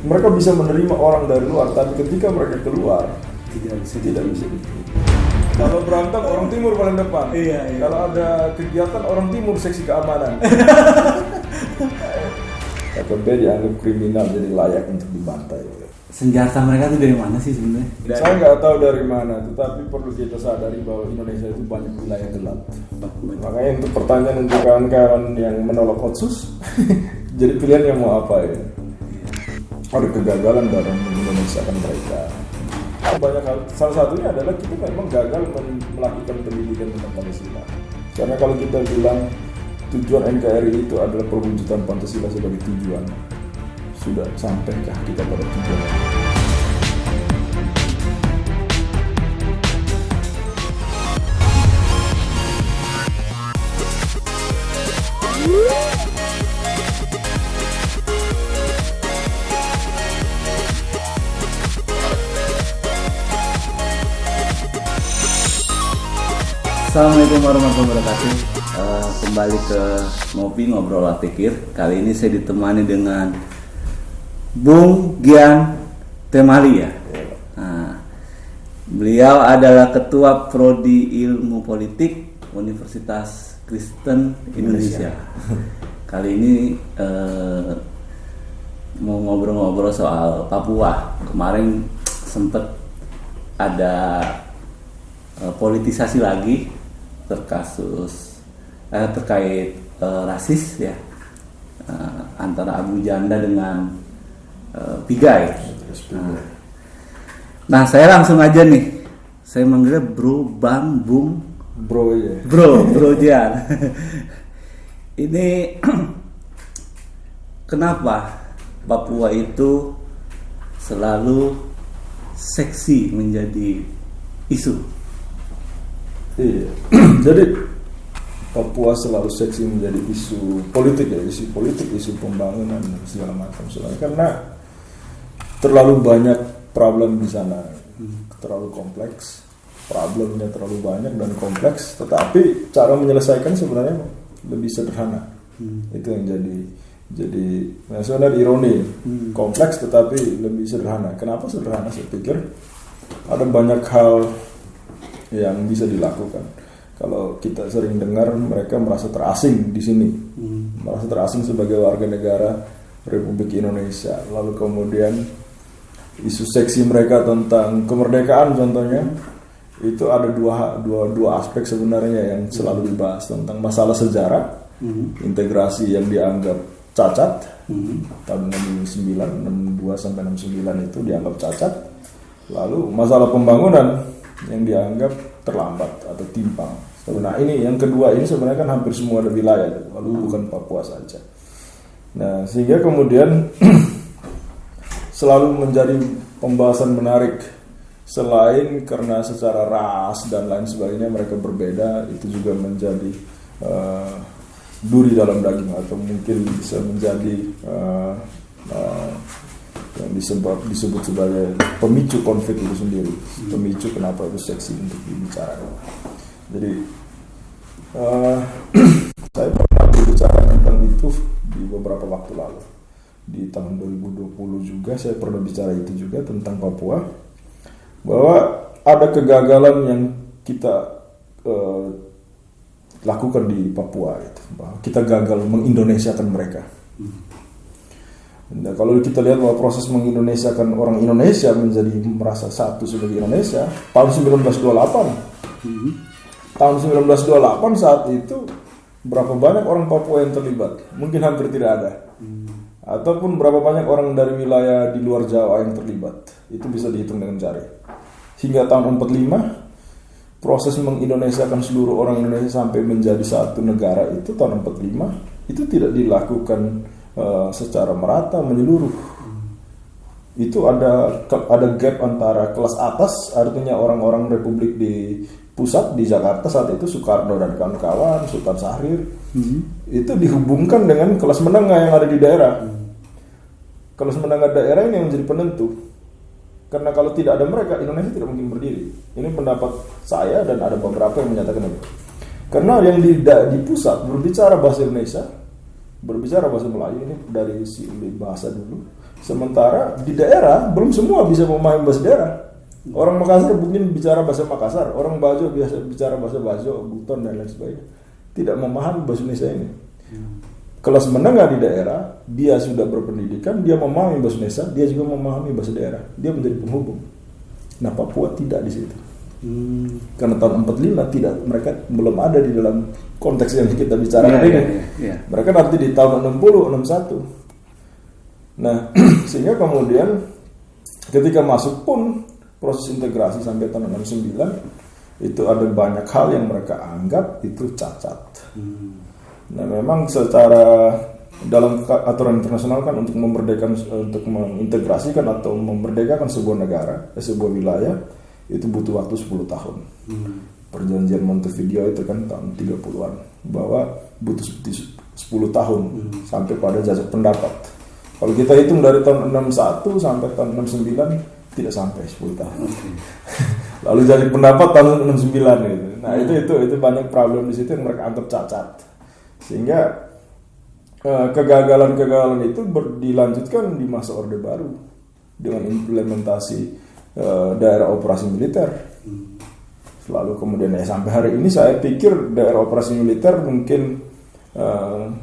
mereka bisa menerima orang dari luar, tapi ketika mereka keluar tidak bisa diterima. Kalau berantem orang timur paling depan. Iya. Kalau ada kegiatan orang timur seksi keamanan. KKB dianggap kriminal, jadi layak untuk dibantai. Senjata mereka itu dari mana sih sebenarnya? Saya nggak tahu dari mana, tetapi perlu kita sadari bahwa Indonesia itu banyak wilayah gelap. Makanya untuk pertanyaan untuk kawan-kawan yang menolak Otsus, jadi pilihannya mau apa ya? Ada kegagalan dalam mengindonesiakan mereka. Banyak hal, salah satunya adalah kita memang gagal melakukan pendidikan tentang Pancasila. Karena kalau kita bilang tujuan NKRI itu adalah perwujudan Pancasila sebagai tujuan, sudah sampaikah kita pada tujuan? Assalamualaikum warahmatullahi wabarakatuh. Kembali ke Ngopi Ngobrol Pikir. Kali ini saya ditemani dengan Bung Gian Temali ya. Nah, beliau adalah Ketua Prodi Ilmu Politik Universitas Kristen Indonesia. Kali ini mau ngobrol-ngobrol soal Papua. Kemarin sempat ada politisasi lagi terkait rasis ya, antara Abu Janda dengan Pigai. Nah, saya langsung aja nih, saya manggilnya Bro Bang Bung Bro ya. Bro Jan. Ini kenapa Papua itu selalu seksi menjadi isu? Iya, jadi Papua selalu seksi menjadi isu politik ya, isu pembangunan segala macam. Soalnya karena terlalu banyak problem di sana, terlalu kompleks, problemnya terlalu banyak dan kompleks. Tetapi cara menyelesaikan sebenarnya lebih sederhana. Itu yang jadi sebenarnya ironi, kompleks tetapi lebih sederhana. Kenapa sederhana? Saya pikir ada banyak hal yang bisa dilakukan. Kalau kita sering dengar mereka merasa terasing di sini, merasa terasing sebagai warga negara Republik Indonesia. Lalu kemudian isu seksi mereka tentang kemerdekaan contohnya, itu ada dua aspek sebenarnya yang selalu dibahas, tentang masalah sejarah, integrasi yang dianggap cacat tahun 62 sampai 69 itu dianggap cacat. Lalu masalah pembangunan yang dianggap terlambat atau timpang. Nah ini yang kedua ini sebenarnya kan hampir semua ada wilayah, lalu bukan Papua saja. Nah sehingga kemudian selalu menjadi pembahasan menarik, selain karena secara ras dan lain sebagainya mereka berbeda, itu juga menjadi duri dalam daging, atau mungkin bisa menjadi yang disebut sebagai pemicu konflik itu sendiri, pemicu kenapa itu seksi untuk dibicarakan. Jadi saya pernah berbicara tentang itu di beberapa waktu lalu, di tahun 2020 juga saya pernah bicara itu juga tentang Papua, bahwa ada kegagalan yang kita lakukan di Papua itu, bahwa kita gagal mengindonesiakan mereka. Nah, kalau kita lihat bahwa proses mengindonesiakan orang Indonesia menjadi merasa satu sebagai Indonesia tahun 1928. Tahun 1928 saat itu berapa banyak orang Papua yang terlibat? Mungkin hampir tidak ada. Ataupun berapa banyak orang dari wilayah di luar Jawa yang terlibat? Itu bisa dihitung dengan jari. Hingga tahun 45 proses mengindonesiakan seluruh orang Indonesia sampai menjadi satu negara itu tahun 45 itu tidak dilakukan secara merata menyeluruh. Itu ada gap antara kelas atas, artinya orang-orang Republik di pusat di Jakarta saat itu, Soekarno dan kawan-kawan, Sultan Syahrir, itu dihubungkan dengan kelas menengah yang ada di daerah. Kelas menengah daerah ini yang menjadi penentu, karena kalau tidak ada mereka Indonesia tidak mungkin berdiri. Ini pendapat saya dan ada beberapa yang menyatakan itu. Karena yang di pusat berbicara bahasa Indonesia, berbicara bahasa Melayu, ini dari bahasa dulu, Sementara di daerah belum semua bisa memahami bahasa daerah. Orang Makassar mungkin bicara bahasa Makassar, orang Bajo biasa bicara bahasa Bajo, Buton dan lain sebagainya. Tidak memahami bahasa Indonesia ini. Kelas menengah di daerah, dia sudah berpendidikan, dia memahami bahasa Indonesia, dia juga memahami bahasa daerah. Dia menjadi penghubung. Nah, Papua tidak di situ. Karena tahun 45 tidak, mereka belum ada di dalam konteks yang kita bicarakan ini. Mereka nanti di tahun 60, 61. Nah, sehingga kemudian ketika masuk pun proses integrasi sampai tahun 69 itu ada banyak hal yang mereka anggap itu cacat. Nah, memang secara dalam aturan internasional kan untuk memerdekakan, untuk mengintegrasikan atau memerdekakan sebuah negara, sebuah wilayah itu butuh waktu 10 tahun. Perjanjian Montevideo itu kan tahun 30-an bahwa butuh 10 tahun sampai pada jajak pendapat. Kalau kita hitung dari tahun 61 sampai tahun 69 tidak sampai 10 tahun. Lalu jadi pendapat tahun 69 gitu. Nah, itu banyak problem di situ yang mereka anggap cacat. Sehingga kegagalan-kegagalan itu dilanjutkan di masa Orde Baru dengan implementasi daerah operasi militer. Lalu kemudian sampai hari ini saya pikir daerah operasi militer mungkin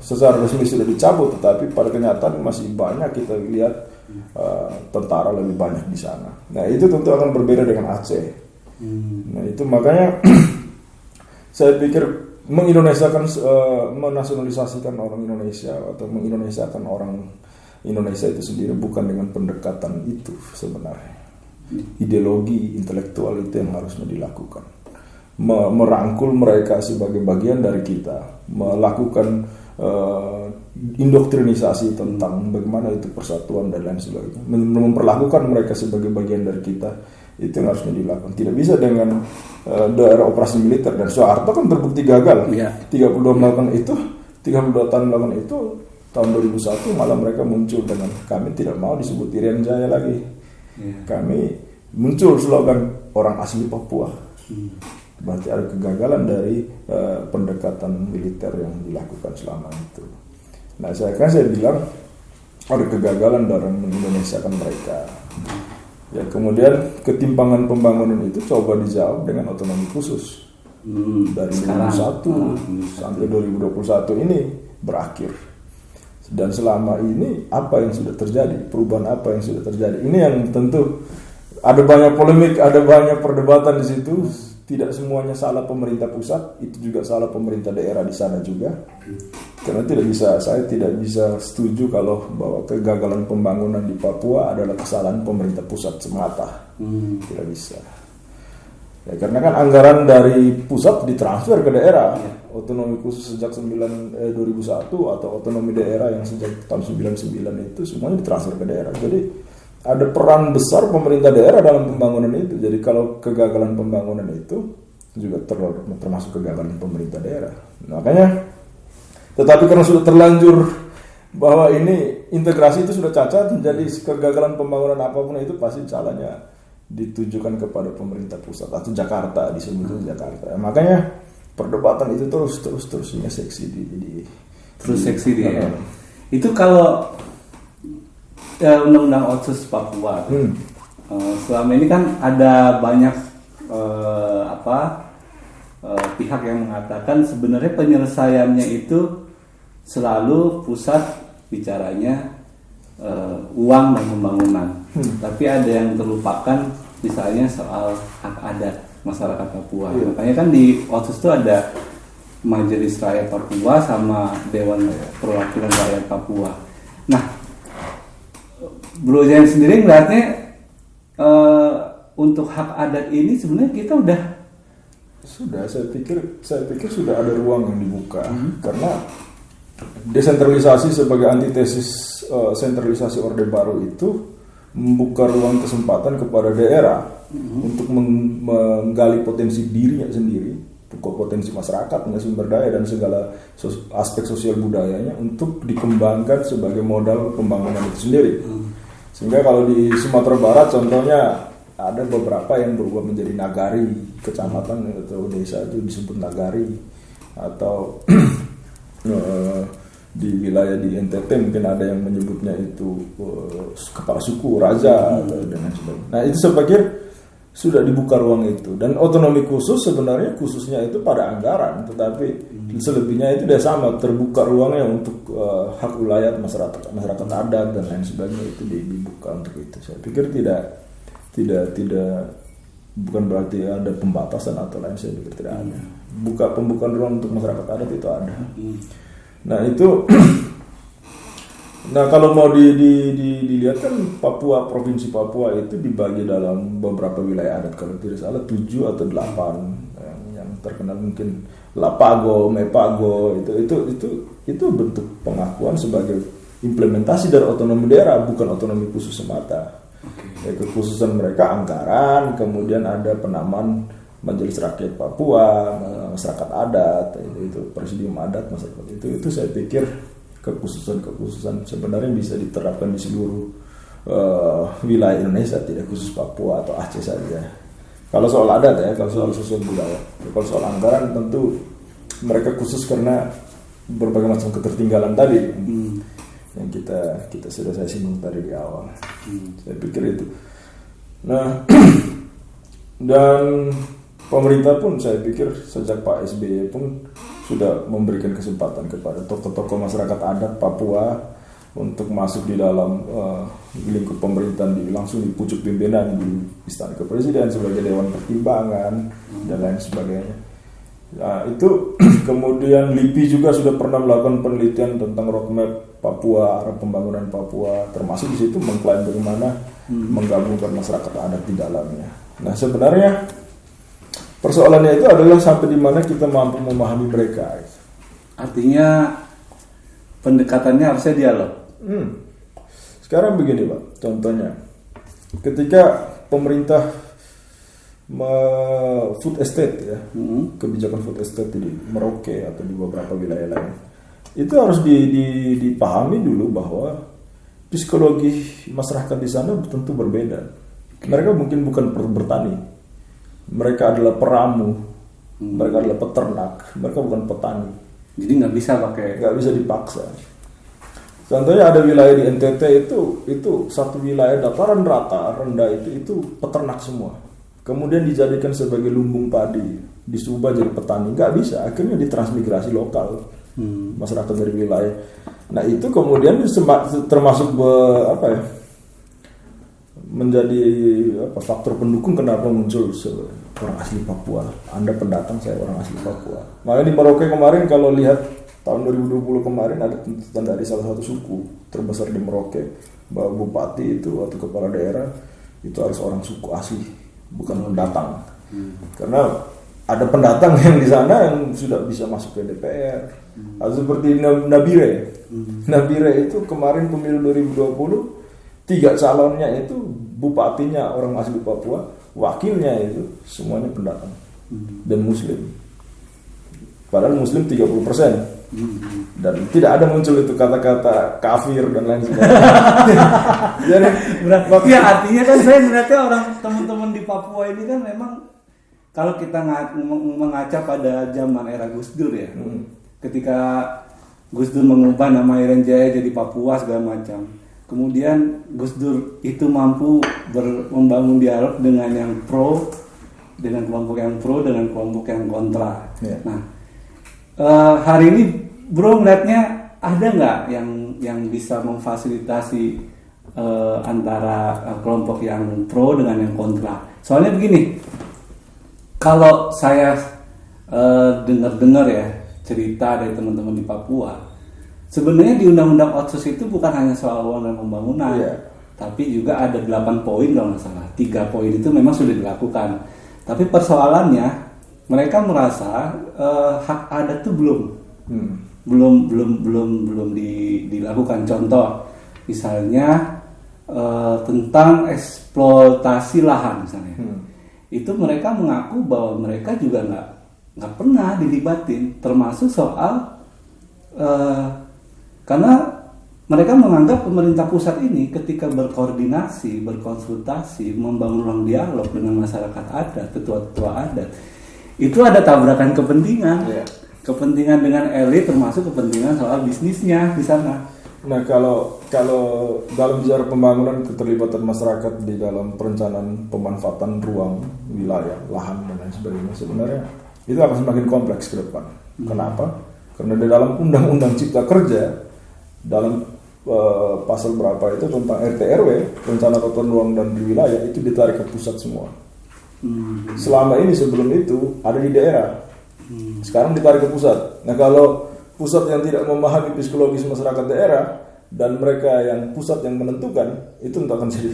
secara resmi sudah dicabut, tetapi pada kenyataan masih banyak kita lihat tentara lebih banyak di sana. Nah, itu tentu akan berbeda dengan Aceh. Nah, itu makanya saya pikir mengindonesiakan, menasionalisasikan orang Indonesia atau mengindonesiakan orang Indonesia itu sendiri bukan dengan pendekatan itu sebenarnya. Ideologi intelektual itu yang harusnya dilakukan. Merangkul mereka sebagai bagian dari kita, melakukan indoktrinisasi tentang bagaimana itu persatuan dan lain sebagainya, memperlakukan mereka sebagai bagian dari kita, itu yang harusnya dilakukan. Tidak bisa dengan daerah operasi militer, dan Soeharto kan terbukti gagal. 32 melakukan itu, 32 tahun melakukan itu, tahun 2001 malah mereka muncul dengan kami tidak mau disebut Irian Jaya lagi. Kami muncul slogan orang asli Papua. Berarti ada kegagalan dari pendekatan militer yang dilakukan selama itu. Nah, saya bilang ada kegagalan dalam mengindonesiakan mereka. Ya, kemudian ketimpangan pembangunan itu coba dijawab dengan otonomi khusus. Dari 2001 sampai 2021 ini berakhir. Dan selama ini apa yang sudah terjadi? Perubahan apa yang sudah terjadi? Ini yang tentu ada banyak polemik, ada banyak perdebatan di situ. Tidak semuanya salah pemerintah pusat, itu juga salah pemerintah daerah di sana juga. Karena saya tidak bisa setuju kalau bahwa kegagalan pembangunan di Papua adalah kesalahan pemerintah pusat semata. Tidak bisa. Ya, karena kan anggaran dari pusat ditransfer ke daerah. Otonomi khusus sejak 2001 atau otonomi daerah yang sejak tahun 99 itu semuanya ditransfer ke daerah. Jadi ada peran besar pemerintah daerah dalam pembangunan itu. Jadi kalau kegagalan pembangunan itu juga termasuk kegagalan pemerintah daerah. Makanya, tetapi karena sudah terlanjur bahwa ini integrasi itu sudah cacat, jadi kegagalan pembangunan apapun itu pasti salahnya ditujukan kepada pemerintah pusat atau Jakarta, disebutnya Jakarta. Makanya perdebatan itu terus hingga seksi Itu kalau Undang-Undang Otsus Papua. Selama ini kan ada banyak pihak yang mengatakan sebenarnya penyelesaiannya itu selalu pusat bicaranya uang dan pembangunan. Tapi ada yang terlupakan, misalnya soal hak adat masyarakat Papua. Makanya kan di Otsus itu ada Majelis Rakyat Papua sama Dewan Perwakilan Rakyat Papua. Nah, Bro Zain sendiri melihatnya untuk hak adat ini sebenarnya kita sudah saya pikir sudah ada ruang yang dibuka. Karena desentralisasi sebagai antitesis sentralisasi Orde Baru itu membuka ruang kesempatan kepada daerah untuk menggali potensi dirinya sendiri, potensi masyarakat, sumber daya dan segala aspek sosial budayanya untuk dikembangkan sebagai modal pembangunan itu sendiri. Sehingga kalau di Sumatera Barat contohnya ada beberapa yang berubah menjadi nagari, kecamatan atau desa itu disebut nagari, atau di wilayah di NTT mungkin ada yang menyebutnya itu kepala suku, raja dan lain sebagainya. Nah itu saya pikir sudah dibuka ruang itu, dan otonomi khusus sebenarnya khususnya itu pada anggaran, tetapi selebihnya itu sudah sama, terbuka ruangnya untuk hak wilayah masyarakat adat dan lain sebagainya, itu dibuka untuk itu. Saya pikir tidak bukan berarti ada pembatasan atau lain, saya pikir tidak ada. Pembukaan ruang untuk masyarakat adat itu ada. Nah itu, nah kalau mau dilihat kan provinsi Papua itu dibagi dalam beberapa wilayah adat, kalau tidak salah 7 atau 8 yang terkenal mungkin Lapago, Mepago, itu bentuk pengakuan sebagai implementasi dari otonomi daerah, bukan otonomi khusus semata. Kekhususan mereka anggaran, kemudian ada penamaan Majelis Rakyat Papua, masyarakat adat, itu presidium adat masyarakat itu saya pikir kekhususan sebenarnya bisa diterapkan di seluruh wilayah Indonesia, tidak khusus Papua atau Aceh saja. Kalau soal adat ya, kalau soal sosial budaya, kalau soal anggaran tentu mereka khusus karena berbagai macam ketertinggalan tadi yang kita sudah saya singgung tadi di awal. Saya pikir itu. Nah dan pemerintah pun saya pikir sejak Pak SBY pun sudah memberikan kesempatan kepada tokoh-tokoh masyarakat adat Papua untuk masuk di dalam lingkup pemerintahan, langsung di pucuk pimpinan di Istana Kepresiden sebagai Dewan Pertimbangan dan lain sebagainya. Nah, itu kemudian LIPI juga sudah pernah melakukan penelitian tentang roadmap Papua, arah pembangunan Papua, termasuk di situ mengklaim bagaimana menggabungkan masyarakat adat di dalamnya. Nah sebenarnya persoalannya itu adalah sampai di mana kita mampu memahami mereka. Artinya pendekatannya harusnya dialog. Sekarang begini Pak, contohnya ketika pemerintah food estate ya, kebijakan food estate di Merauke atau di beberapa wilayah lain, itu harus dipahami dulu bahwa psikologi masyarakat di sana tentu berbeda. Mereka mungkin bukan bertani, mereka adalah peramu, mereka adalah peternak, mereka bukan petani. Jadi nggak bisa dipaksa. Contohnya ada wilayah di NTT itu satu wilayah dataran rata rendah itu peternak semua. Kemudian dijadikan sebagai lumbung padi, disubah jadi petani, nggak bisa. Akhirnya ditransmigrasi lokal masyarakat dari wilayah. Nah itu kemudian termasuk menjadi faktor pendukung kenapa muncul orang asli Papua. Anda pendatang, saya orang asli Papua. Makanya di Merauke kemarin kalau lihat tahun 2020 kemarin ada tuntutan dari salah satu suku terbesar di Merauke bahwa bupati itu atau kepala daerah itu harus orang suku asli, bukan pendatang. Karena ada pendatang yang di sana yang sudah bisa masuk ke DPR. Seperti Nabire. Nabire itu kemarin pemilu 2020 3 calonnya itu bupatinya orang asli Papua, wakilnya itu semuanya pendatang dan muslim. Padahal muslim 30%. Dan tidak ada muncul itu kata-kata kafir dan lain sebagainya. Jadi ya artinya kan saya melihatnya orang teman-teman di Papua ini kan memang kalau kita mengaca pada zaman era Gus Dur ya, ketika Gus Dur mengubah nama Irian Jaya jadi Papua segala macam. Kemudian Gus Dur itu mampu membangun dialog dengan yang pro, dengan kelompok yang pro, dengan kelompok yang kontra. Yeah. Nah, hari ini Bro melihatnya ada nggak yang bisa memfasilitasi antara kelompok yang pro dengan yang kontra? Soalnya begini, kalau saya dengar ya cerita dari teman-teman di Papua, sebenarnya di Undang-Undang Otsus itu bukan hanya soal uang dan pembangunan, tapi juga ada 8 poin kalau nggak salah. 3 poin itu memang sudah dilakukan. Tapi persoalannya mereka merasa hak adat itu belum dilakukan. Contoh misalnya tentang eksploitasi lahan misalnya. Itu mereka mengaku bahwa mereka juga nggak pernah dilibatin, termasuk soal karena mereka menganggap pemerintah pusat ini ketika berkoordinasi, berkonsultasi, membangun ruang dialog dengan masyarakat adat, ketua-ketua adat, itu ada tabrakan kepentingan. kepentingan dengan elit termasuk kepentingan soal bisnisnya di sana. Nah, kalau dalam bicara pembangunan keterlibatan masyarakat di dalam perencanaan pemanfaatan ruang, wilayah, lahan dan lain sebagainya, sebenarnya itu akan semakin kompleks ke depan. Kenapa? Karena di dalam Undang-Undang Cipta Kerja dalam pasal berapa itu tentang RT RW, rencana tata ruang dan di wilayah, itu ditarik ke pusat semua. Selama ini sebelum itu ada di daerah, sekarang ditarik ke pusat. Nah, kalau pusat yang tidak memahami psikologis masyarakat daerah dan mereka yang pusat yang menentukan, itu entah akan jadi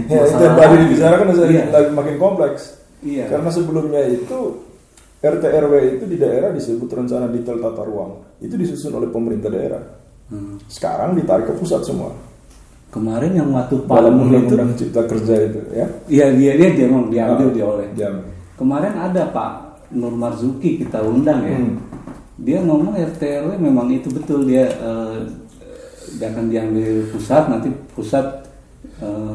ya, itu yang tadi dibicarakan lagi makin kompleks. Karena sebelumnya itu RT RW itu di daerah disebut rencana detail tata ruang, itu disusun oleh pemerintah daerah. Sekarang ditarik ke pusat semua. Kemarin yang waktu dalam Undang-Undang Cipta Kerja itu, ya? Iya, dia memang diambil dia oleh. Kemarin ada Pak Nur Marzuki kita undang ya. Dia ngomong RT RW memang itu betul, dia akan diambil pusat, nanti pusat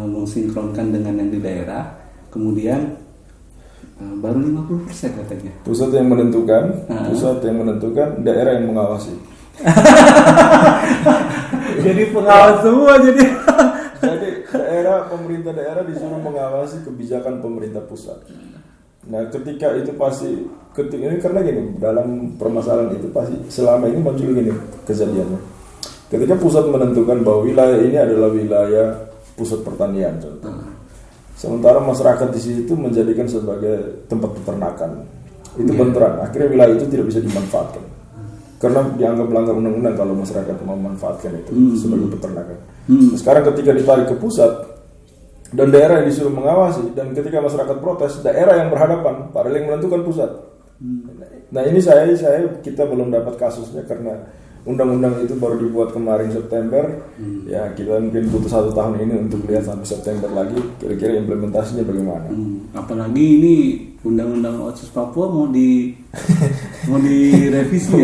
mensinkronkan dengan yang di daerah, kemudian baru 50% katanya. Pusat yang menentukan, daerah yang mengawasi. Jadi pengawas semua jadi. Jadi pemerintah daerah disuruh mengawasi kebijakan pemerintah pusat. Nah, ketika itu ini karena gini, dalam permasalahan itu pasti selama ini muncul gini kejadiannya. Ketika pusat menentukan bahwa wilayah ini adalah wilayah pusat pertanian contoh. Sementara masyarakat di situ menjadikan sebagai tempat peternakan. Itu benturan. Akhirnya wilayah itu tidak bisa dimanfaatkan. Karena dianggap melanggar undang-undang kalau masyarakat memanfaatkan itu sebagai peternakan. Sekarang ketika ditarik ke pusat dan daerah yang disuruh mengawasi, dan ketika masyarakat protes, daerah yang berhadapan, padahal yang menentukan pusat. Nah, ini kita belum dapat kasusnya karena undang-undang itu baru dibuat kemarin September. Ya, kita mungkin butuh 1 tahun ini untuk lihat sampai September lagi kira-kira implementasinya bagaimana. Apalagi ini undang-undang Otsus Papua mau direvisi.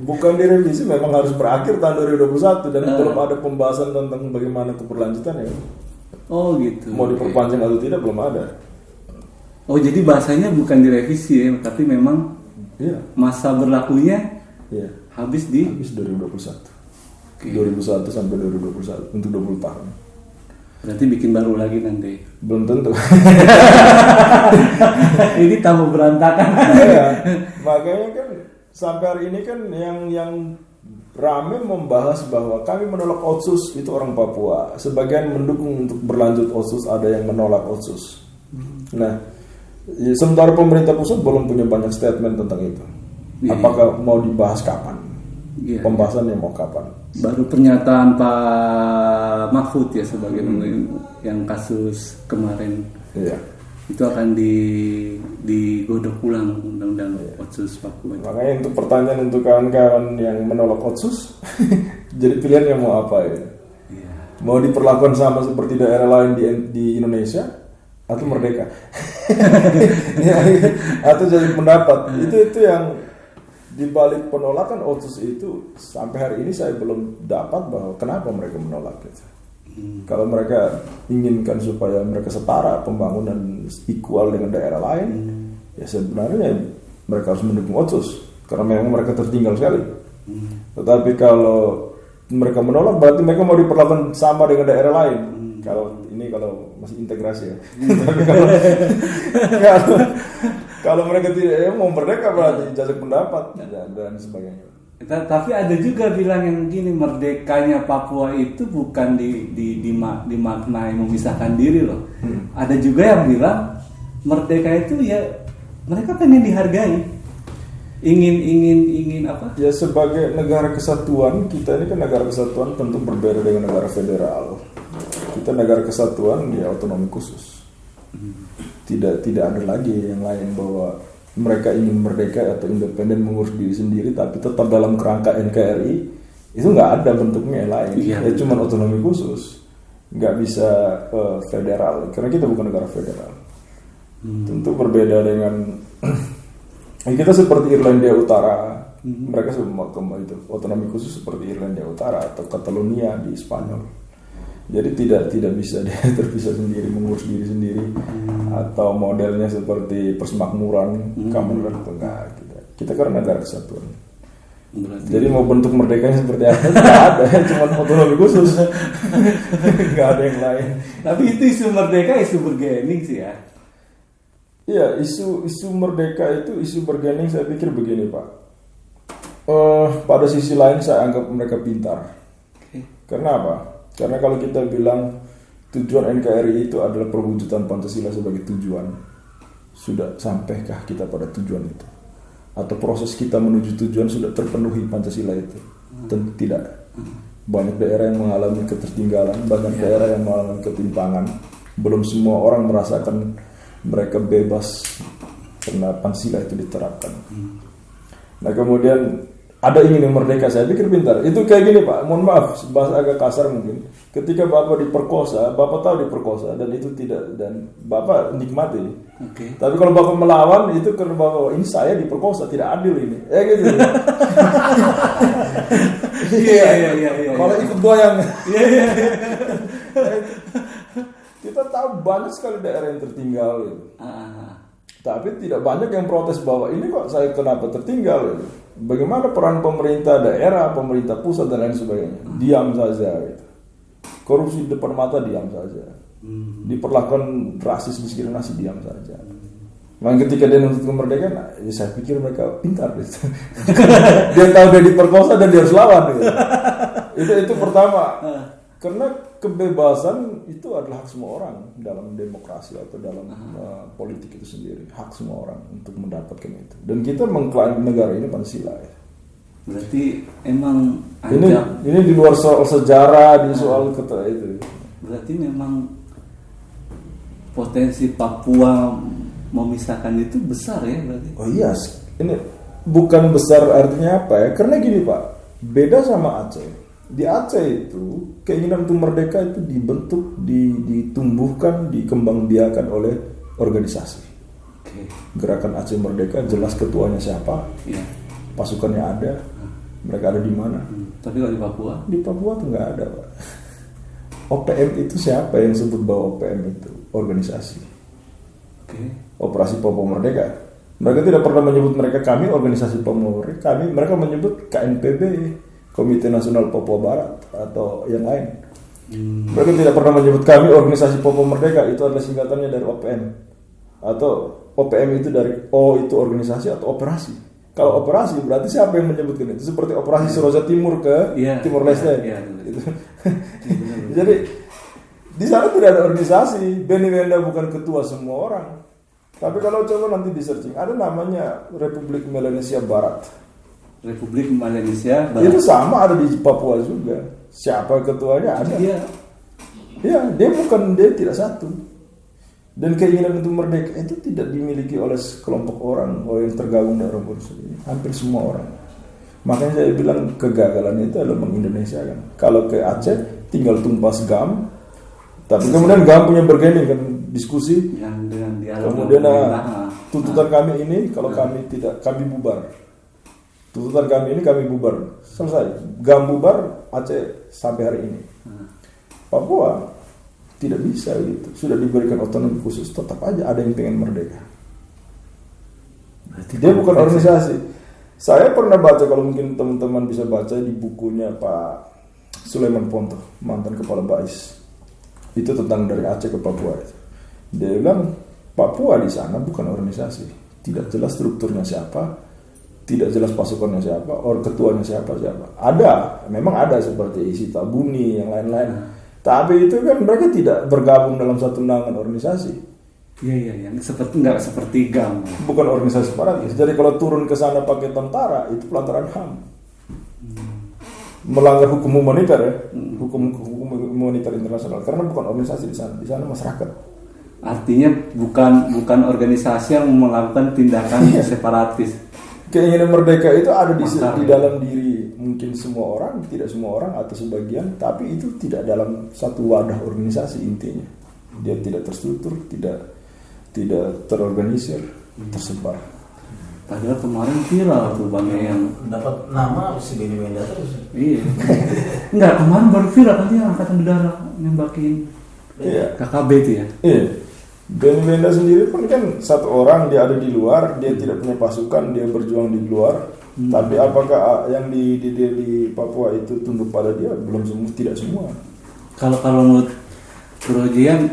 Bukan direvisi, memang harus berakhir tahun 2021 dan belum ada pembahasan tentang bagaimana keberlanjutannya. Oh gitu. Mau diperpanjang atau tidak belum ada. Oh, jadi bahasanya bukan direvisi ya, tapi memang masa berlakunya habis 2021. 2001 sampai 2021 untuk 20 tahun. Berarti bikin baru lagi nanti. Belum tentu. Ini tambah berantakan. Makanya kan sampai hari ini kan yang rame membahas bahwa kami menolak Otsus itu orang Papua. Sebagian mendukung untuk berlanjut Otsus, ada yang menolak Otsus. Nah, sementara pemerintah pusat belum punya banyak statement tentang itu. Apakah mau dibahas kapan? Pembahasannya mau kapan? Baru pernyataan Pak Mahfud ya sebagai yang kasus kemarin. Itu akan digodok ulang undang-undang Otsus Papua. Makanya untuk pertanyaan untuk kawan-kawan yang menolak Otsus, jadi pilihannya mau apa ya? Mau diperlakukan sama seperti daerah lain di Indonesia atau merdeka? Atau jadi pendapat? Itu yang dibalik penolakan Otsus itu sampai hari ini saya belum dapat bahwa kenapa mereka menolak itu. Kalau mereka inginkan supaya mereka setara pembangunan equal dengan daerah lain, ya sebenarnya mereka harus mendukung Otsus karena memang mereka tertinggal sekali. Tetapi kalau mereka menolak berarti mereka mau diperlakukan sama dengan daerah lain. Kalau masih integrasi ya. Tapi kalau mereka tidak mau merdeka berarti jajak pendapat dan sebagainya. Tapi ada juga bilang yang gini, merdekanya Papua itu bukan dimaknai memisahkan diri loh. Ada juga yang bilang merdeka itu ya mereka pengen dihargai, ingin apa? Ya sebagai negara kesatuan, kita ini kan negara kesatuan tentu berbeda dengan negara federal. Kita negara kesatuan ya otonomi khusus. Tidak ada lagi yang lain bahwa mereka ingin merdeka atau independen mengurus diri sendiri tapi tetap dalam kerangka NKRI, itu nggak ada bentuknya yang lain. Ya cuma otonomi khusus, nggak bisa federal karena kita bukan negara federal. Tentu berbeda dengan kita seperti Irlandia Utara, mereka semua itu otonomi khusus seperti Irlandia Utara atau Catalonia di Spanyol. Jadi tidak bisa dia terpisah sendiri, mengurus diri sendiri, atau modelnya seperti persemakmuran, Commonwealth, enggak gitu. Kita kan negara kesatuan. Berarti Jadi mau bentuk merdekanya seperti apa? Nggak ada, cuma otonomi khusus. Nggak ada yang lain. tapi itu isu merdeka isu bergening sih ya. Iya, isu merdeka itu isu bergening. Saya pikir begini Pak. Pada sisi lain saya anggap mereka pintar. Oke. Karena apa? Karena kalau kita bilang tujuan NKRI itu adalah perwujudan Pancasila sebagai tujuan, sudah sampaikah kita pada tujuan itu? Atau proses kita menuju tujuan sudah terpenuhi Pancasila itu? Tentu tidak. Banyak daerah yang mengalami ketertinggalan, banyak daerah yang mengalami ketimpangan. Belum semua orang merasakan mereka bebas karena Pancasila itu diterapkan. Nah kemudian ada ingin yang merdeka, saya pikir pintar. Itu kayak gini Pak, mohon maaf, bahasa agak kasar mungkin. Ketika Bapak diperkosa, Bapak tahu diperkosa dan itu tidak, dan Bapak nikmati. Oke. Tapi kalau Bapak melawan itu karena Bapak ini saya diperkosa, tidak adil ini. Gitu. Iya. Malah ikut goyang. Iya. Kita tahu banyak sekali daerah yang tertinggal gitu. Tapi tidak banyak yang protes bahwa ini kok saya kenapa tertinggal gitu. Bagaimana peran pemerintah daerah, pemerintah pusat dan lain sebagainya. Diam saja gitu. Korupsi di depan mata diam saja. Diperlakukan rasis, diskriminasi diam saja. Maka ketika dia menuntut kemerdekaan, ya saya pikir mereka pintar gitu. Dia tahu dia diperkosa dan dia harus lawan gitu. Itu pertama. Karena kebebasan itu adalah hak semua orang dalam demokrasi atau dalam politik itu sendiri, hak semua orang untuk mendapatkan itu. Dan kita mengklaim negara ini Pancasila ya. Berarti emang ini di luar soal sejarah, di soal kata itu. Berarti memang potensi Papua memisahkan itu besar ya berarti. Oh iya, ini bukan besar artinya apa ya? Karena gini Pak, beda sama Aceh. Di Aceh itu keinginan untuk merdeka itu dibentuk, ditumbuhkan, dikembangbiakan oleh organisasi. Oke. Gerakan Aceh Merdeka jelas ketuanya siapa, Iya. pasukannya ada, mereka ada di mana. Tapi kalau di Papua? Di Papua tuh nggak ada Pak. OPM itu siapa yang sebut bahwa OPM itu organisasi? Oke. Operasi Papua Merdeka. Mereka tidak pernah menyebut mereka kami organisasi Papua Merdeka. Mereka menyebut KNPB, Komite Nasional Papua Barat atau yang lain. Mereka tidak pernah menyebut kami organisasi Papua Merdeka, itu adalah singkatannya dari OPM. Atau OPM itu dari O itu organisasi atau operasi. Kalau operasi berarti siapa yang menyebutkan itu? Seperti operasi Seroja Timur ke Timur Leste. Gitu. Jadi di sana tidak ada organisasi. Benny Wenda bukan ketua semua orang. Tapi kalau coba nanti di searching, ada namanya Republik Melanesia Barat. Republik Malaysia Barat. Itu sama ada di Papua juga. Siapa ketuanya ada. Dia tidak satu. Dan keinginan untuk merdeka itu tidak dimiliki oleh sekelompok orang yang tergabung dalam organisasi ini. Hampir semua orang. Makanya saya bilang kegagalan itu adalah meng-Indonesiakan. Kalau ke Aceh tinggal tumpas GAM. Tapi kemudian GAM punya bergening kan diskusi. Dengan dialog. Kemudian tuntutan kami ini kalau kami tidak, kami bubar. Tuntutan kami ini kami bubar. Selesai. GAM bubar, Aceh sampai hari ini. Papua tidak bisa gitu. Sudah diberikan otonomi khusus, tetap aja ada yang pengen merdeka. Berarti Dia bukan organisasi. Saya pernah baca, kalau mungkin teman-teman bisa baca di bukunya Pak Sulaiman Ponto, mantan kepala BAIS. Itu tentang dari Aceh ke Papua. Dia bilang Papua di sana bukan organisasi. Tidak jelas strukturnya siapa, tidak jelas pasukannya siapa, ketuanya siapa. Ada, memang ada seperti Sitabuni yang lain-lain. Tapi itu kan mereka tidak bergabung dalam satu naungan organisasi. Iya, yang nggak seperti GAM. Bukan organisasi separatis. Jadi kalau turun ke sana pakai tentara itu pelanggaran HAM. Melanggar hukum humanitar ya, hukum humanitar internasional. Karena bukan organisasi di sana masyarakat. Artinya bukan organisasi yang melakukan tindakan separatis. Keinginan merdeka itu ada di dalam diri mungkin semua orang, tidak semua orang atau sebagian, tapi itu tidak dalam satu wadah organisasi intinya. Dia tidak terstruktur, tidak terorganisir, tersebar. Padahal kemarin viral tuh Bang yang dapat nama si Benny Wenda terus. Iya. Enggak, kemarin baru viral kan dia angkatan udara nembakin KKB itu ya. Iya. Benny Wenda sendiri pun kan satu orang, dia ada di luar, dia tidak punya pasukan, dia berjuang di luar. Tapi apakah yang di Papua itu tunduk pada dia? Belum semua, tidak semua. Kalau menurut Bro Jian,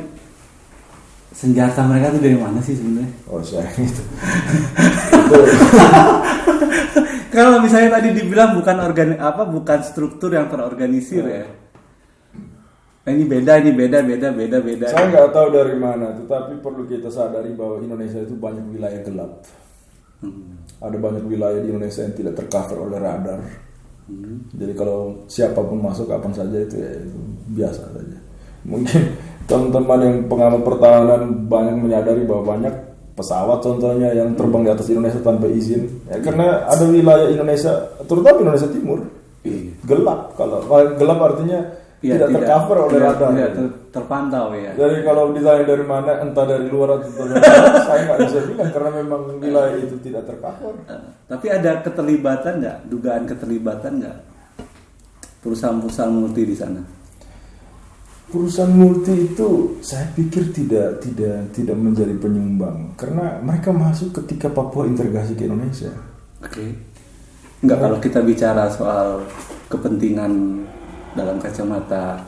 senjata mereka tuh dari mana sih sebenarnya? Oh saya itu. Kalau misalnya tadi dibilang bukan struktur yang terorganisir ya. Nah, ini beda. Saya nggak tahu dari mana, tetapi perlu kita sadari bahwa Indonesia itu banyak wilayah gelap. Ada banyak wilayah di Indonesia yang tidak tercover oleh radar. Jadi kalau siapapun masuk kapan saja itu ya itu biasa saja. Mungkin teman-teman yang pengamat pertahanan banyak menyadari bahwa banyak pesawat contohnya yang terbang di atas Indonesia tanpa izin. Ya, karena ada wilayah Indonesia, terutama Indonesia Timur, gelap. Kalau gelap artinya tidak tercover oleh radar. Tidak terpantau ya. Jadi kalau ditanya dari mana, entah dari luar atau dari dalam, saya nggak bisa bilang karena memang wilayah itu tidak tercover. Tapi ada keterlibatan nggak? Dugaan keterlibatan nggak? Perusahaan-perusahaan multi di sana? Perusahaan multi itu saya pikir tidak menjadi penyumbang karena mereka masuk ketika Papua integrasi ke Indonesia. Oke. Enggak, kalau kita bicara soal kepentingan dalam kacamata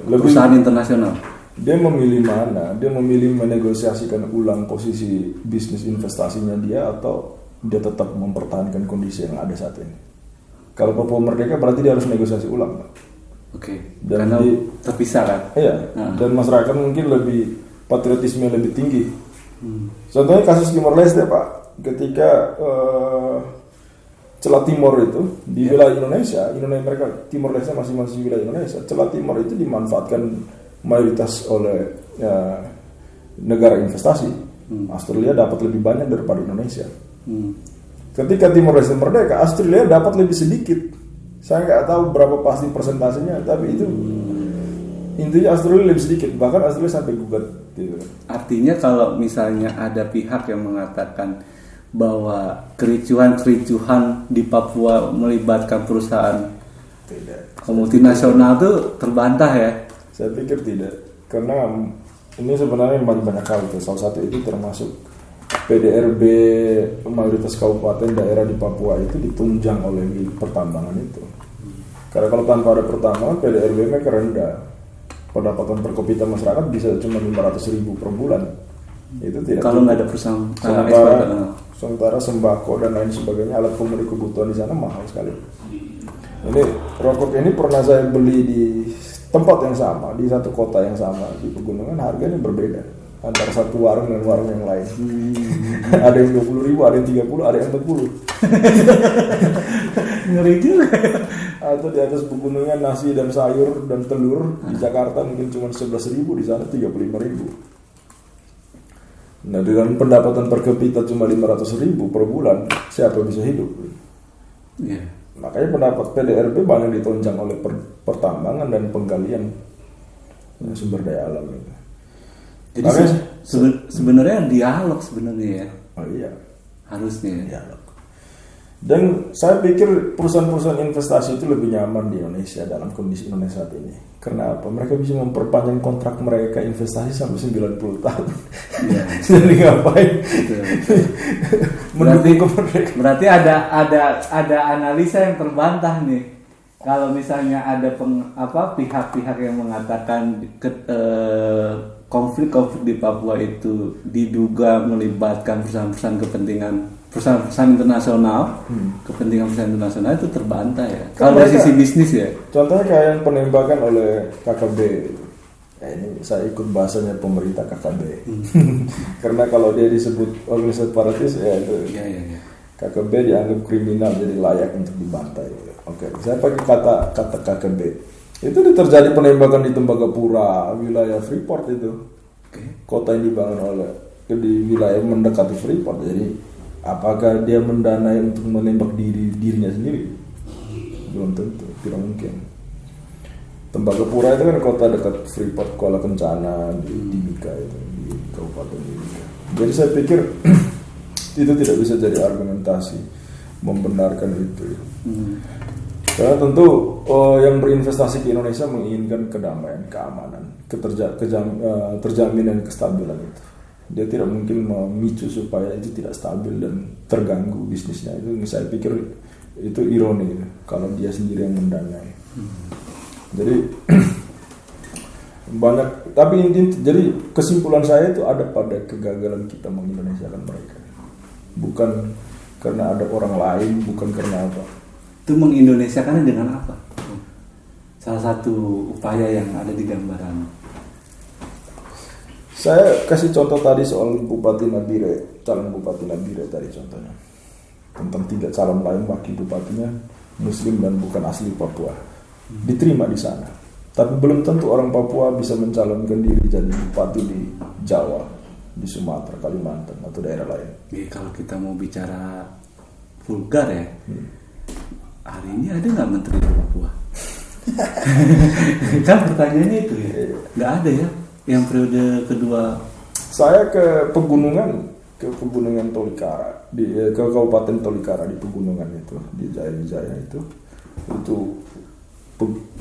perusahaan internasional. Dia memilih mana? Dia memilih menegosiasikan ulang posisi bisnis investasinya dia atau dia tetap mempertahankan kondisi yang ada saat ini. Kalau Papua merdeka berarti dia harus negosiasi ulang. Oke. Dan karena terpisah kan? Iya. Dan masyarakat mungkin lebih patriotisme lebih tinggi. Contohnya kasus Timor Leste Pak, ketika Celah Timor itu di wilayah Indonesia mereka Timor Leste masing-masing wilayah Indonesia. Celah Timor itu dimanfaatkan mayoritas oleh negara investasi. Australia dapat lebih banyak daripada Indonesia. Ketika Timor Leste merdeka, Australia dapat lebih sedikit. Saya nggak tahu berapa pasti persentasenya, tapi itu intinya Australia lebih sedikit. Bahkan Australia sampai gugat. Gitu. Artinya kalau misalnya ada pihak yang mengatakan bahwa kericuhan di Papua melibatkan perusahaan multinasional itu terbantah ya? Saya pikir tidak, karena ini sebenarnya banyak hal. Salah satu itu termasuk PDRB mayoritas kabupaten daerah di Papua itu ditunjang oleh pertambangan itu. Karena kalau tanpa ada pertambangan PDRB mereka rendah, pendapatan per kapita masyarakat bisa cuma 500.000 per bulan. Itu tidak. Kalau nggak ada perusahaan sementara sembako dan lain sebagainya, alat pemenuhi kebutuhan di sana mahal sekali. Ini rokok ini pernah saya beli di tempat yang sama, di satu kota yang sama di pegunungan, harganya berbeda antara satu warung dan warung yang lain. Ada yang 20.000, ada yang 30, ada yang 40. Ngeri juga. Atau di atas pegunungan nasi dan sayur dan telur di Jakarta mungkin cuma 11.000, di sana 35.000. Nah, dengan pendapatan per kapita cuma 500.000 per bulan, siapa bisa hidup? Yeah. Makanya pendapat PDRB banyak ditonjang oleh pertambangan dan penggalian sumber daya alam itu. Jadi sebenarnya dialog sebenarnya ya. Oh iya, harusnya dialog. Dan saya pikir perusahaan-perusahaan investasi itu lebih nyaman di Indonesia dalam kondisi Indonesia saat ini. Karena apa? Mereka bisa memperpanjang kontrak mereka investasi sampai 90 tahun. Ya. Jadi ngapain? Berarti ada analisa yang terbantah nih. Kalau misalnya ada pihak-pihak yang mengatakan konflik-konflik di Papua itu diduga melibatkan perusahaan internasional, kepentingan perusahaan internasional itu terbantah ya. Kalau dari sisi bisnis ya. Contohnya kayak yang penembakan oleh KKB. Ini saya ikut bahasanya pemerintah KKB. Karena kalau dia disebut organisasi separatis ya itu. Ya. KKB dianggap kriminal, jadi layak untuk dibantai. Oke, saya pakai kata KKB. Itu terjadi penembakan di Tembagapura, wilayah Freeport itu. Kota yang dibangun oleh di wilayah mendekati Freeport. Jadi apakah dia mendanai untuk menembak dirinya sendiri? Belum tentu, tidak mungkin. Tembagapura itu kan kota dekat Freeport, Kuala Kencana, di Timika itu, di Kabupaten Timika. Jadi saya pikir itu tidak bisa jadi argumentasi membenarkan itu. Karena tentu yang berinvestasi ke Indonesia menginginkan kedamaian, keamanan, terjaminan kestabilan itu. Dia tidak mungkin memicu supaya itu tidak stabil dan terganggu bisnisnya. Itu saya pikir itu ironi kalau dia sendiri yang mendanai. Jadi banyak, tapi jadi kesimpulan saya itu ada pada kegagalan kita mengindonesiakan mereka, bukan karena ada orang lain, bukan karena apa. Itu mengindonesiakannya dengan apa? Salah satu upaya yang ada di gambaran. Saya kasih contoh tadi soal Bupati Nabire, calon Bupati Nabire tadi contohnya, tentang 3 calon lain wakil bupatinya Muslim dan bukan asli Papua, diterima di sana. Tapi belum tentu orang Papua bisa mencalonkan diri jadi bupati di Jawa, di Sumatera, Kalimantan atau daerah lain. Kalau kita mau bicara vulgar ya, hari ini ada nggak menteri di Papua? Kan pertanyaannya itu ya, nggak ada ya. Yang periode kedua. Saya ke pegunungan Tolikara, ke Kabupaten Tolikara di pegunungan itu, di Jaya itu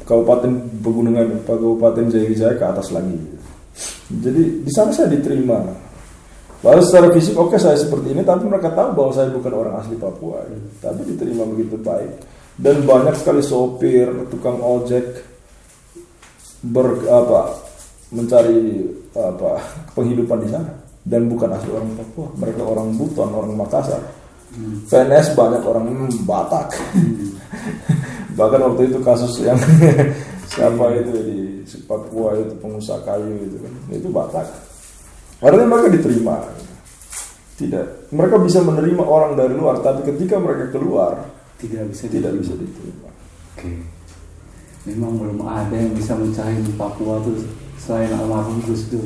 Kabupaten Pegunungan, Kabupaten Jaya ke atas lagi. Jadi di sana saya diterima. Lalu secara fisik oke, saya seperti ini, tapi mereka tahu bahwa saya bukan orang asli Papua. Tapi diterima begitu baik. Dan banyak sekali sopir, tukang ojek mencari penghidupan di sana dan bukan asli orang Papua. Mereka orang Buton, orang Makassar. PNS banyak orang Batak. Bahkan waktu itu kasus yang siapa itu di Papua itu pengusaha kayu itu kan, itu Batak. Artinya mereka diterima. Tidak, mereka bisa menerima orang dari luar, tapi ketika mereka keluar tidak bisa diterima. Oke. Memang belum ada yang bisa mencari di Papua tuh selain almarhum Gus Dur.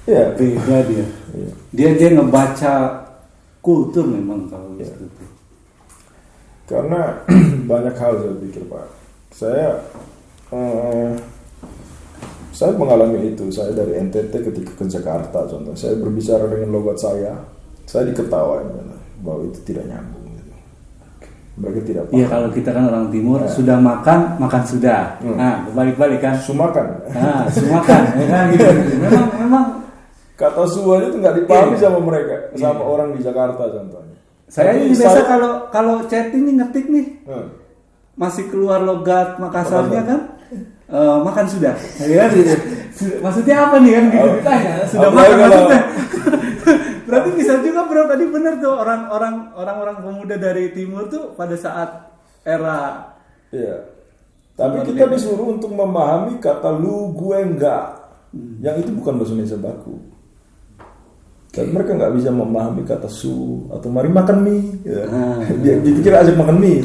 Ya, beda dia. Ya. Dia ngebaca kultur memang kalau Gus Dur. Karena banyak hal saya pikir Pak. Saya mengalami itu. Saya dari NTT ketika ke Jakarta contoh. Saya berbicara dengan logat saya diketawain bahwa itu tidak nyambung. Mereka tidak paham. Iya, kalau kita kan orang timur, sudah makan sudah. Nah, balik-balik kan. Sumakan. Nah, sumakan. Ya kan gitu. Memang kata suanya itu nggak dipahami sama mereka, sama orang di Jakarta contohnya. Saya ini biasa kalau chatting nih ngetik nih, masih keluar logat Makassarnya kan, makan sudah. Ya, maksudnya apa nih kan gitu ditanya, sudah makan maksudnya. Berarti bisa juga bro, tadi benar tuh orang-orang pemuda dari timur tuh pada saat era. Iya. Tapi kita disuruh untuk memahami kata lu gue enggak, yang itu bukan bahasa Indonesia baku. Dan mereka nggak bisa memahami kata su atau mari makan mie. Ya. Dia dipikir ajak makan mie.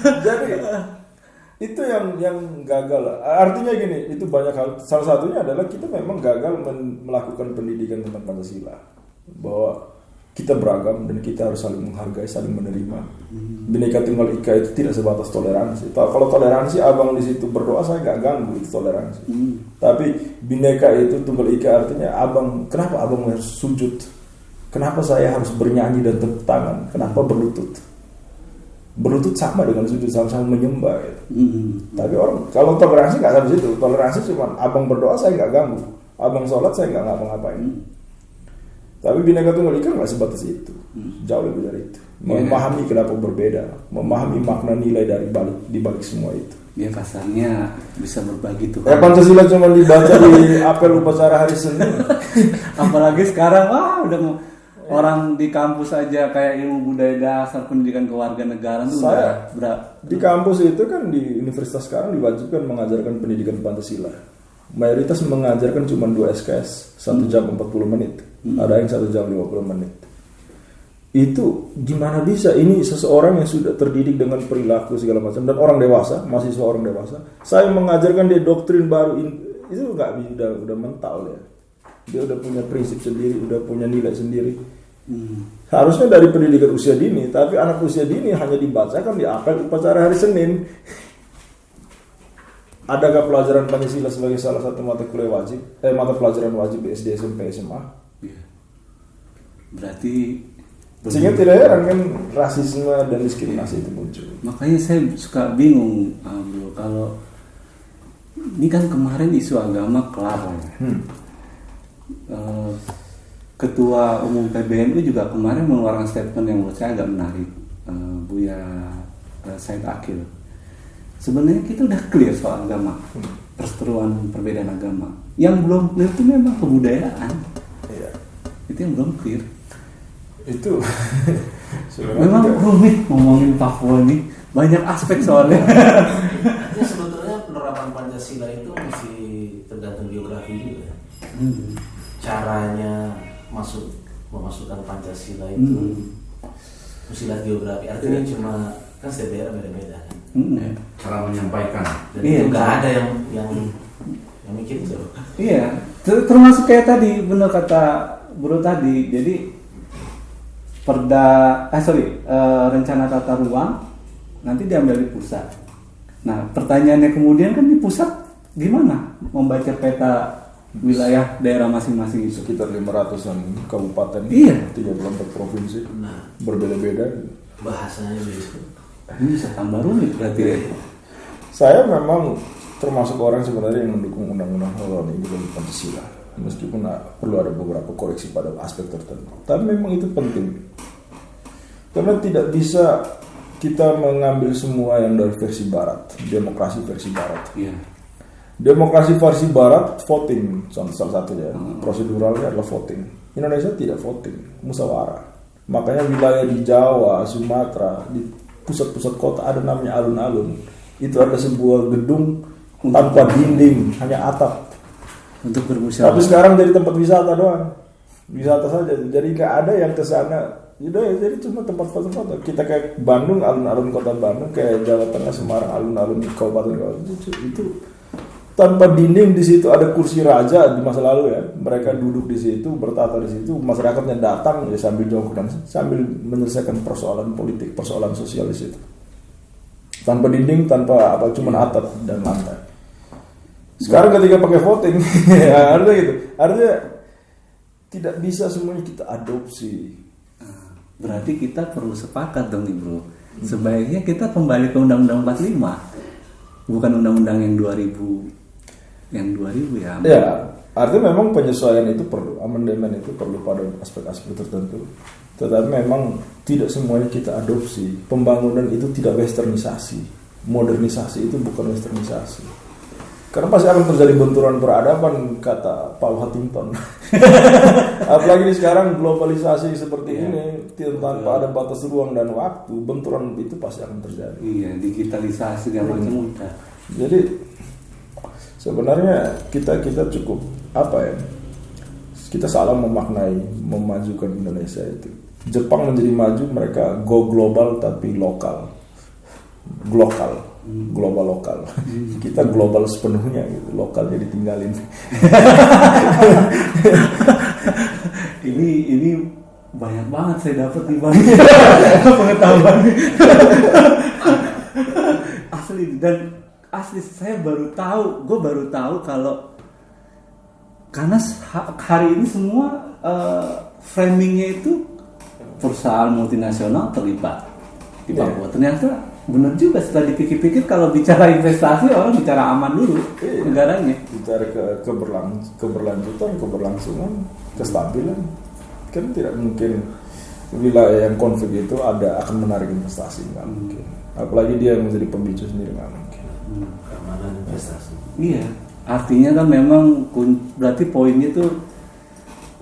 Jadi itu yang gagal. Artinya gini, itu banyak hal. Salah satunya adalah kita memang gagal melakukan pendidikan tentang Pancasila. Bahwa kita beragam dan kita harus saling menghargai, saling menerima. Bhinneka Tunggal Ika itu tidak sebatas toleransi. Kalau toleransi abang di situ berdoa saya nggak ganggu, itu toleransi. Tapi Bhinneka itu Tunggal Ika artinya abang, kenapa abang harus sujud? Kenapa saya harus bernyanyi dan tepuk tangan? Kenapa berlutut? Berlutut sama dengan sujud, sama-sama menyembah. Gitu. Tapi orang kalau toleransi nggak sampai situ. Toleransi cuma abang berdoa saya nggak ganggu, abang sholat saya nggak ngapa-ngapain. Tapi Bhinneka Tunggal Ika nggak sebatas itu, jauh lebih dari itu. Memahami kenapa berbeda, memahami makna nilai di balik semua itu. Dia kasarnya bisa berbagi tuh. Pancasila cuma dibaca di apel upacara hari Senin. Apalagi sekarang, udah mau orang di kampus aja kayak ilmu budaya dasar, pendidikan kewarganegaraan tuh di kampus itu kan di universitas sekarang diwajibkan mengajarkan pendidikan Pancasila. Mayoritas mengajarkan cuma 2 SKS, 1 jam 40 menit. Ada yang 1 jam 50 menit. Itu gimana bisa? Ini seseorang yang sudah terdidik dengan perilaku segala macam dan orang dewasa, mahasiswa orang dewasa. Saya mengajarkan dia doktrin baru, itu nggak udah mental ya. Dia udah punya prinsip sendiri, udah punya nilai sendiri. Harusnya dari pendidikan usia dini, tapi anak usia dini hanya dibacakan di apel upacara hari Senin. Adakah pelajaran Pancasila sebagai salah satu mata kuliah wajib? Mata pelajaran wajib di SD, SMP, SMA? Berarti sehingga tidak heran kan rasisme dan diskriminasi itu muncul. Makanya saya suka bingung bro, kalau ini kan kemarin isu agama kelar ya. Ketua Umum PBNU juga kemarin mengeluarkan statement yang menurut saya agak menarik, Buya Said Akil. Sebenarnya kita udah clear soal agama, perseteruan perbedaan agama. Yang belum clear itu memang kebudayaan. Iya. Itu yang belum clear. Itu Memang rumit ngomongin Papua ini, banyak aspek soalnya. Ya sebetulnya penerapan Pancasila itu masih tergantung geografi juga. Caranya memasukkan Pancasila itu mesti lihat geografi. Artinya cuma kan setiap daerah beda-beda kan. Cara menyampaikan. Dan itu nggak ada yang mikir itu. Iya, termasuk kayak tadi benar kata Bro tadi. Jadi rencana tata ruang nanti diambil di pusat. Nah, pertanyaannya kemudian kan di pusat gimana membaca peta wilayah daerah masing-masing itu? sekitar 500-an kabupaten, Iya. 34 provinsi, Nah, berbeda-beda. bahasanya begitu. Ini bisa tambah rumit berarti ya. Saya memang termasuk orang sebenarnya yang mendukung undang-undang Horoni di dalam Pancasila, meskipun perlu ada beberapa koreksi pada aspek tertentu. Tapi memang itu penting, karena tidak bisa kita mengambil semua yang dari versi Barat, demokrasi versi Barat. Iya. Demokrasi versi Barat voting, salah satunya proseduralnya adalah voting. Indonesia tidak voting, musyawarah. Makanya wilayah di Jawa, Sumatera, di pusat-pusat kota ada namanya alun-alun. Itu ada sebuah gedung tanpa dinding, hanya atap. Untuk bermusyawarah. Tapi sekarang jadi tempat wisata doang, wisata saja. Jadi nggak ada yang ke sana. Jadi cuma tempat foto-foto. Kita kayak Bandung, alun-alun kota Bandung, kayak Jawa Tengah, Semarang, alun-alun kabupaten itu tanpa dinding. Di situ ada kursi raja di masa lalu ya. Mereka duduk di situ, bertata di situ. Masyarakatnya datang ya sambil jongkok dan sambil menyelesaikan persoalan politik, persoalan sosial di situ. Tanpa dinding, tanpa apa, cuma atap dan lantai. Sekarang ketika pakai voting, ya, artinya gitu. Artinya tidak bisa semuanya kita adopsi. Berarti kita perlu sepakat dong nih bro. Sebaiknya kita kembali ke Undang-Undang 45, bukan Undang-Undang yang 2000 ya. Ya, artinya memang penyesuaian itu perlu, amandemen itu perlu pada aspek-aspek tertentu. Tetapi memang tidak semuanya kita adopsi. Pembangunan itu tidak westernisasi. Modernisasi itu bukan westernisasi. Karena pasti akan terjadi benturan peradaban, kata Paul Huntington. Apalagi sekarang globalisasi seperti ini, tanpa ada batas ruang dan waktu, benturan itu pasti akan terjadi. Iya, digitalisasi dan macam udah. Jadi sebenarnya kita cukup apa ya? Kita salah memaknai memajukan Indonesia itu. Jepang menjadi maju, mereka go global tapi lokal. Global lokal. Kita global sepenuhnya gitu, lokalnya ditinggalin. ini banyak banget saya dapat di balik pengetahuan. asli saya gue baru tahu kalau karena hari ini semua framingnya itu perusahaan multinasional terlibat di Papua. Ternyata benar juga setelah dipikir-pikir kalau bicara investasi orang bicara aman dulu negaranya. Bicara keberlangsungan, kestabilan, kan tidak mungkin wilayah yang konflik itu akan menarik investasi, nggak mungkin. Apalagi dia yang menjadi pemicu sendiri, nggak mungkin. Keamanan investasi. Iya, artinya kan memang berarti poinnya tuh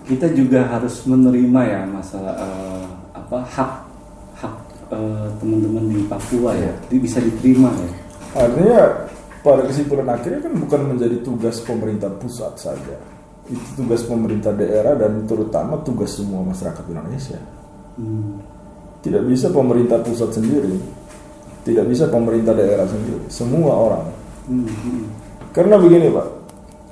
kita juga harus menerima ya masalah hak teman-teman di Papua ya, bisa diterima ya. Artinya pada kesimpulan akhirnya kan bukan menjadi tugas pemerintah pusat saja, itu tugas pemerintah daerah dan terutama tugas semua masyarakat Indonesia. Tidak bisa pemerintah pusat sendiri, tidak bisa pemerintah daerah sendiri, semua orang. Karena begini Pak,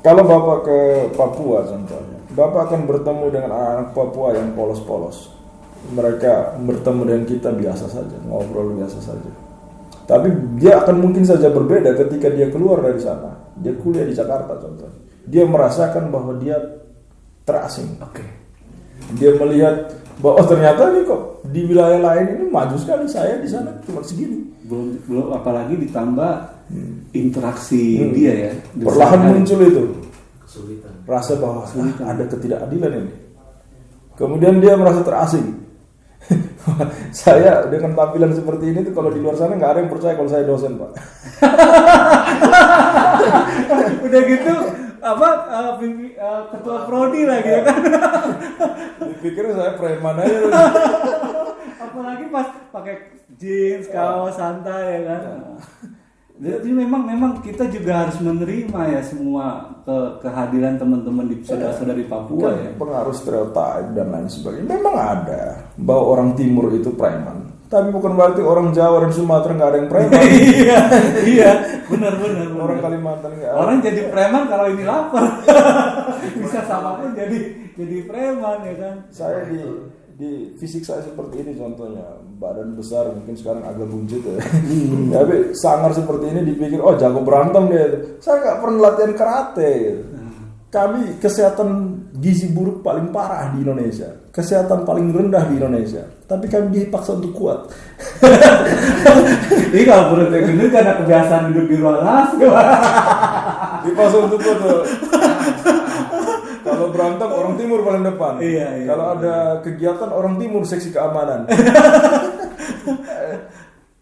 kalau Bapak ke Papua contohnya, Bapak akan bertemu dengan anak-anak Papua yang polos-polos. Mereka bertemu dengan kita biasa saja, ngobrol biasa saja. Tapi dia akan mungkin saja berbeda ketika dia keluar dari sana. Dia kuliah di Jakarta contohnya. Dia merasakan bahwa dia terasing. Dia melihat bahwa ternyata nih kok di wilayah lain ini maju sekali, saya di sana cuma segini. Belum apalagi ditambah interaksi dia ya. Perlahan muncul itu Kesulitan. rasa bahwa ada ketidakadilan ini. Kemudian dia merasa terasing. Saya dengan tampilan seperti ini tuh kalau di luar sana nggak ada yang percaya kalau saya dosen, Pak. Udah gitu ketua prodi lagi ya kan. Dipikir saya preman aja. Apalagi pas pakai jeans, kaos santai ya kan. Jadi memang kita juga harus menerima ya semua kehadiran teman-teman di saudara-saudari Papua ya. Pengaruh stereotip dan lain sebagainya memang ada bahwa orang timur itu preman. Tapi bukan berarti orang Jawa dan Sumatera nggak ada yang preman. Iya, benar. Orang Kalimantan nggak ada. Orang jadi preman kalau ini lapar. Bisa sama pun jadi preman ya kan. Saya di fisik saya seperti ini contohnya, badan besar mungkin sekarang agak buncit ya. Tapi sangar seperti ini dipikir jago berantem dia. Saya nggak pernah latihan karate. Kami kesehatan gizi buruk paling parah di Indonesia, kesehatan paling rendah di Indonesia. Tapi kami dipaksa untuk kuat. Ini kalau perutnya gendut karena kebiasaan hidup di ruang kelas. Dipaksa untuk kuat. Kalau berantem orang timur paling depan. Iya. Kalau ada kegiatan orang timur seksi keamanan.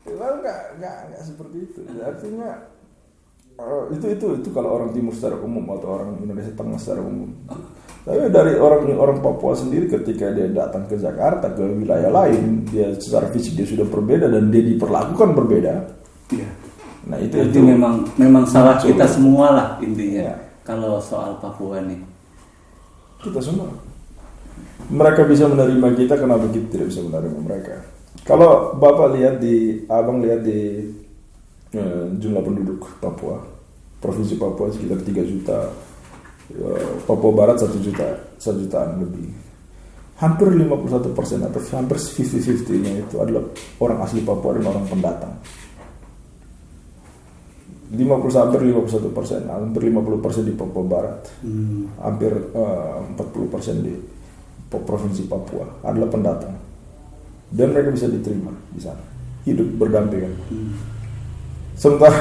Lalu nggak seperti itu. Artinya itu kalau orang timur secara umum atau orang Indonesia Tengah secara umum. Tapi dari orang Papua sendiri ketika dia datang ke Jakarta ke wilayah lain, dia secara fisik dia sudah berbeda dan dia diperlakukan berbeda. Iya. Nah itu memang salah kita semua lah intinya. Ya. Kalau soal Papua nih. Kita semua. Mereka bisa menerima kita, kenapa kita tidak bisa menerima mereka? Kalau Bapak Abang lihat di jumlah penduduk Papua, provinsi Papua sekitar 3 juta, Papua Barat 1 jutaan lebih. Hampir 51% atau hampir 50-50-nya itu adalah orang asli Papua dan orang pendatang. 51%, hampir 50% di Papua Barat, hampir 40% di provinsi Papua adalah pendatang, dan mereka bisa diterima di sana, hidup berdampingan. Sementara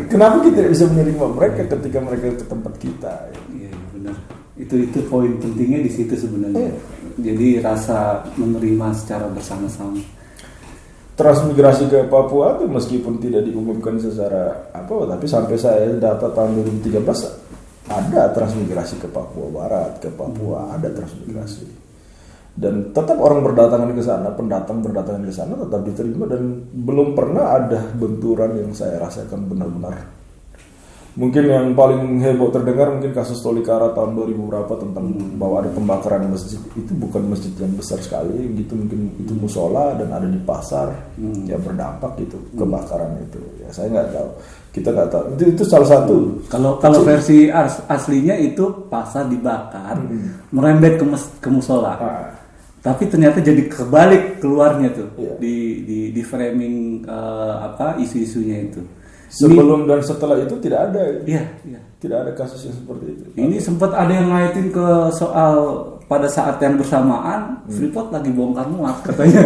kenapa kita tidak bisa menerima mereka ketika mereka ke tempat kita? Iya benar. Itu poin pentingnya di situ sebenarnya. Jadi rasa menerima secara bersama-sama. Transmigrasi ke Papua itu meskipun tidak diumumkan secara tapi sampai saya data tahun 2013 ada transmigrasi ke Papua Barat, ke Papua ada transmigrasi, dan tetap orang berdatangan ke sana, pendatang berdatangan ke sana tetap diterima, dan belum pernah ada benturan yang saya rasakan benar-benar. Mungkin yang paling heboh terdengar mungkin kasus Tolikara tahun 2000 berapa tentang bahwa ada pembakaran masjid. Itu bukan masjid yang besar sekali gitu, mungkin itu musola dan ada di pasar, ya berdampak gitu kebakaran itu. Ya saya nggak tahu, kita nggak tahu. Itu salah satu. Kalau versi aslinya itu pasar dibakar, merembet ke musola. Tapi ternyata jadi kebalik keluarnya tuh. Iya. Di framing isu-isunya itu. Sebelum dan setelah itu tidak ada. Iya. Tidak ada kasus yang seperti itu. Ini sempat ada yang ngaitin ke soal pada saat yang bersamaan Freeport lagi bongkar muat katanya.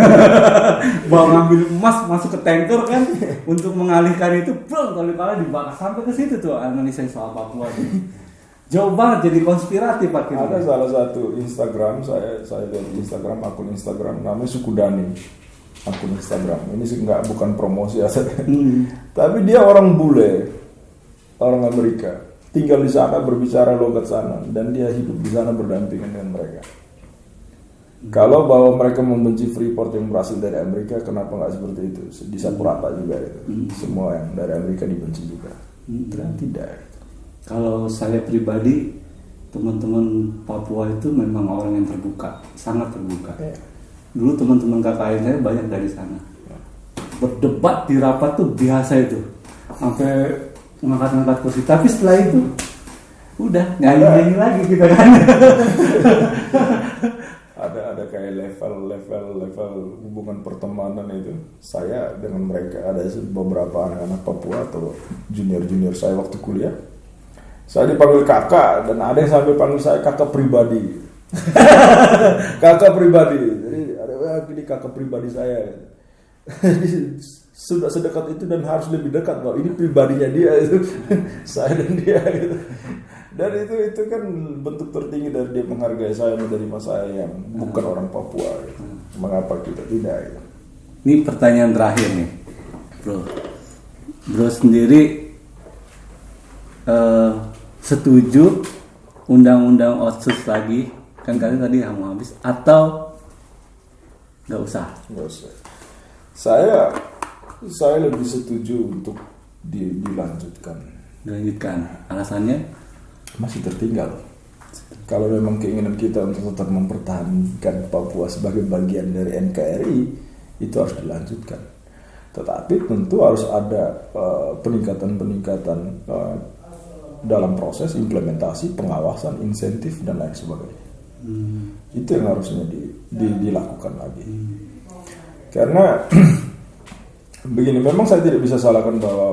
Bawa ngambil emas masuk ke tanker kan untuk mengalihkan itu, kali dibakar sampai ke situ tuh analisa soal Papua. Jauh banget jadi konspiratif akhirnya. Ada salah satu Instagram saya lihat di Instagram, akun Instagram namanya Sukudani. Akun Instagram ini sih bukan promosi tapi dia orang bule, orang Amerika, tinggal di sana, berbicara logat sana, dan dia hidup di sana berdampingan dengan mereka. Kalau bahwa mereka membenci Freeport yang berasal dari Amerika, kenapa nggak seperti itu? Di Sapurata juga itu, semua yang dari Amerika dibenci juga. Ternyata tidak. Kalau saya pribadi, teman-teman Papua itu memang orang yang terbuka, sangat terbuka. Dulu teman-teman KKN saya banyak dari sana. Berdebat di rapat tuh biasa itu, sampai ngangkat-ngangkat kursi. Tapi setelah itu, udah nyanyi lagi kita kan. Ada kayak level hubungan pertemanan itu. Saya dengan mereka ada beberapa anak-anak Papua atau junior saya waktu kuliah. Saya dipanggil kakak, dan ada yang sampai panggil saya kakak pribadi. Kakak pribadi. Jadi ada ini kakak pribadi saya. sudah sedekat itu dan harus lebih dekat. Bahwa ini pribadinya dia itu, saya dan dia gitu. Dan itu kan bentuk tertinggi dari dia menghargai saya, menerima saya yang bukan orang Papua gitu. Mengapa kita tidak gitu. Ini pertanyaan terakhir nih, bro sendiri setuju undang-undang Otsus lagi, kan kalian tadi mau habis, atau nggak usah? Nggak usah. Saya lebih setuju untuk dilanjutkan. Alasannya? Masih tertinggal. Kalau memang keinginan kita untuk tetap mempertahankan Papua sebagai bagian dari NKRI, itu harus dilanjutkan. Tetapi tentu harus ada peningkatan dalam proses implementasi, pengawasan, insentif dan lain sebagainya. Itu yang harusnya dilakukan lagi. Karena begini, memang saya tidak bisa salahkan bahwa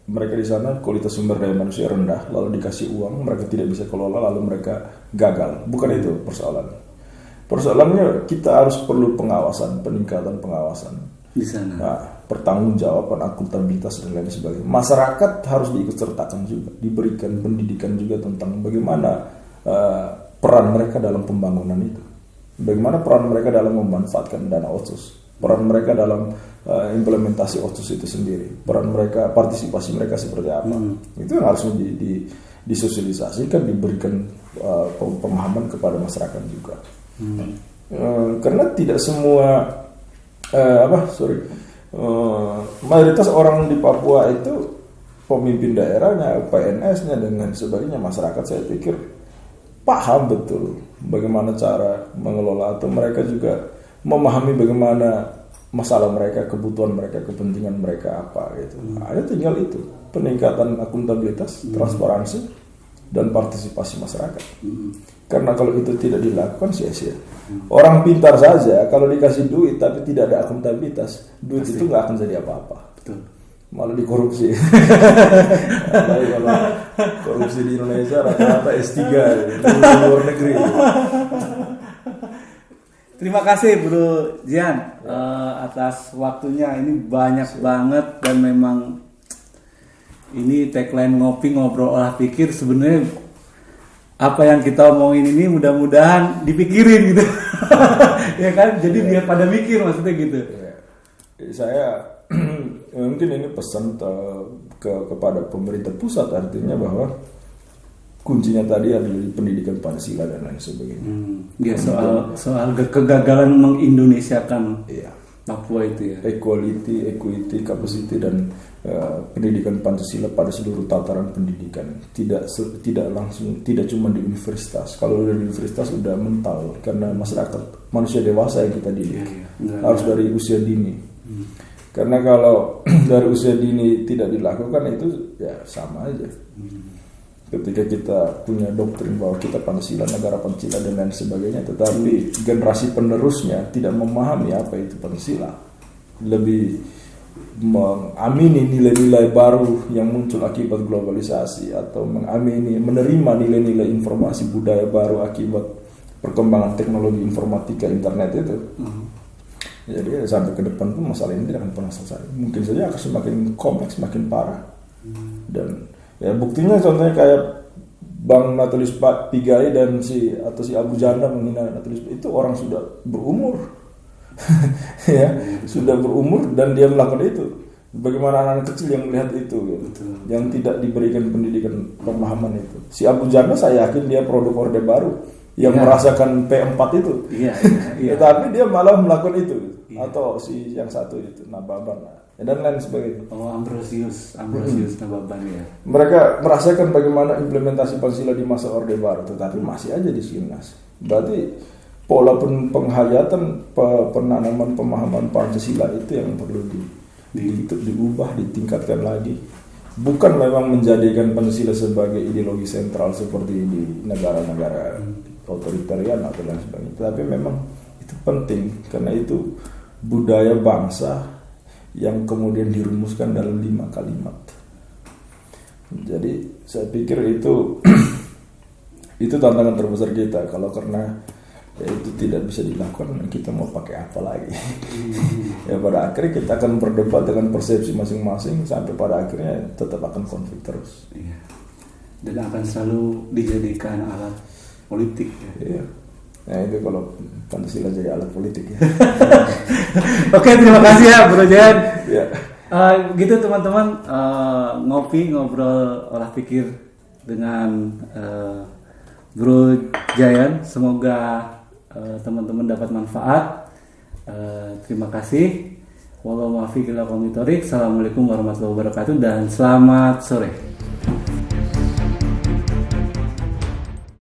mereka di sana kualitas sumber daya manusia rendah, lalu dikasih uang mereka tidak bisa kelola, lalu mereka gagal. Bukan itu persoalannya. Persoalannya kita harus perlu pengawasan, peningkatan pengawasan di sana. Nah, pertanggungjawaban, akuntabilitas dan lain sebagainya. Masyarakat harus diikutsertakan juga, diberikan pendidikan juga tentang bagaimana peran mereka dalam pembangunan itu, bagaimana peran mereka dalam memanfaatkan dana Otsus, peran mereka dalam implementasi Otsus itu sendiri, peran mereka, partisipasi mereka seperti apa. Itu yang harusnya disosialisasikan, diberikan pemahaman kepada masyarakat juga. Karena tidak semua mayoritas orang di Papua itu pemimpin daerahnya, PNS-nya dengan sebagainya, masyarakat saya pikir paham betul bagaimana cara mengelola, atau mereka juga memahami bagaimana masalah mereka, kebutuhan mereka, kepentingan mereka apa gitu. Hanya tinggal itu, peningkatan akuntabilitas, transparansi dan partisipasi masyarakat. Karena kalau itu tidak dilakukan sia-sia. Orang pintar saja kalau dikasih duit tapi tidak ada akuntabilitas, duit pasti itu nggak akan jadi apa-apa. Betul. Malah dikorupsi. Apalagi kalau korupsi di Indonesia rata-rata S3 di luar negeri. Terima kasih Bro Jian atas waktunya. Ini banyak banget dan memang ini tagline ngopi ngobrol olah pikir. Sebenarnya apa yang kita omongin ini mudah-mudahan dipikirin gitu. Ya kan? Jadi biar pada mikir maksudnya gitu. Saya mungkin ini pesan kepada pemerintah pusat, artinya bahwa kuncinya tadi adalah di pendidikan Pancasila dan lain sebagainya. Ya, soal kegagalan mengindonesiakan Papua itu ya. Equity, capacity dan pendidikan Pancasila pada seluruh tataran pendidikan. Tidak langsung, tidak cuma di universitas. Kalau udah di universitas udah mental, karena masyarakat manusia dewasa yang kita didik. Harus dari usia dini. Karena kalau dari usia dini tidak dilakukan itu ya sama aja. Ketika kita punya doktrin bahwa kita Pancasila, negara Pancasila dan lain sebagainya, tetapi generasi penerusnya tidak memahami apa itu Pancasila, lebih mengamini nilai-nilai baru yang muncul akibat globalisasi, atau menerima nilai-nilai informasi budaya baru akibat perkembangan teknologi informatika internet itu. Jadi sampai ke depan pun masalah ini tidak akan pernah selesai. Mungkin saja akan semakin kompleks, semakin parah. Dan ya buktinya contohnya kayak Bang Natalius Pigai dan si Abu Janda menghina Natalius, itu orang sudah berumur. Ya, sudah berumur dan dia melakukan itu. Bagaimana anak-anak kecil yang melihat itu gitu, yang tidak diberikan pendidikan pemahaman itu. Si Abu Janda saya yakin dia produk Orde Baru yang merasakan P4 itu. Tetapi dia malah melakukan itu. Atau si yang satu itu Nababan dan lain sebagainya. Ambrosius Nababan ya. Mereka merasakan bagaimana implementasi Pancasila di masa Orde Baru, tetapi masih aja di Silnas. Berarti pola penghayatan, penanaman pemahaman Pancasila itu yang perlu diubah, ditingkatkan lagi. Bukan memang menjadikan Pancasila sebagai ideologi sentral seperti di negara-negara otoritarian atau lain sebagainya. Tapi memang itu penting karena itu budaya bangsa yang kemudian dirumuskan dalam 5 kalimat. Jadi saya pikir itu tantangan terbesar kita. Kalau karena ya itu tidak bisa dilakukan, kita mau pakai apa lagi? Ya pada akhirnya kita akan berdebat dengan persepsi masing-masing sampai pada akhirnya tetap akan konflik terus. Iya. Dan akan selalu dijadikan alat politik ya. Iya. Nah itu kalau Pancasila jadi alat politik ya. Oke, terima kasih ya Bro Jayan. Ya. Gitu teman-teman, ngopi ngobrol olah pikir dengan Bro Jayan. Semoga teman-teman dapat manfaat. Terima kasih. Wallahualam. Assalamualaikum warahmatullahi wabarakatuh dan selamat sore.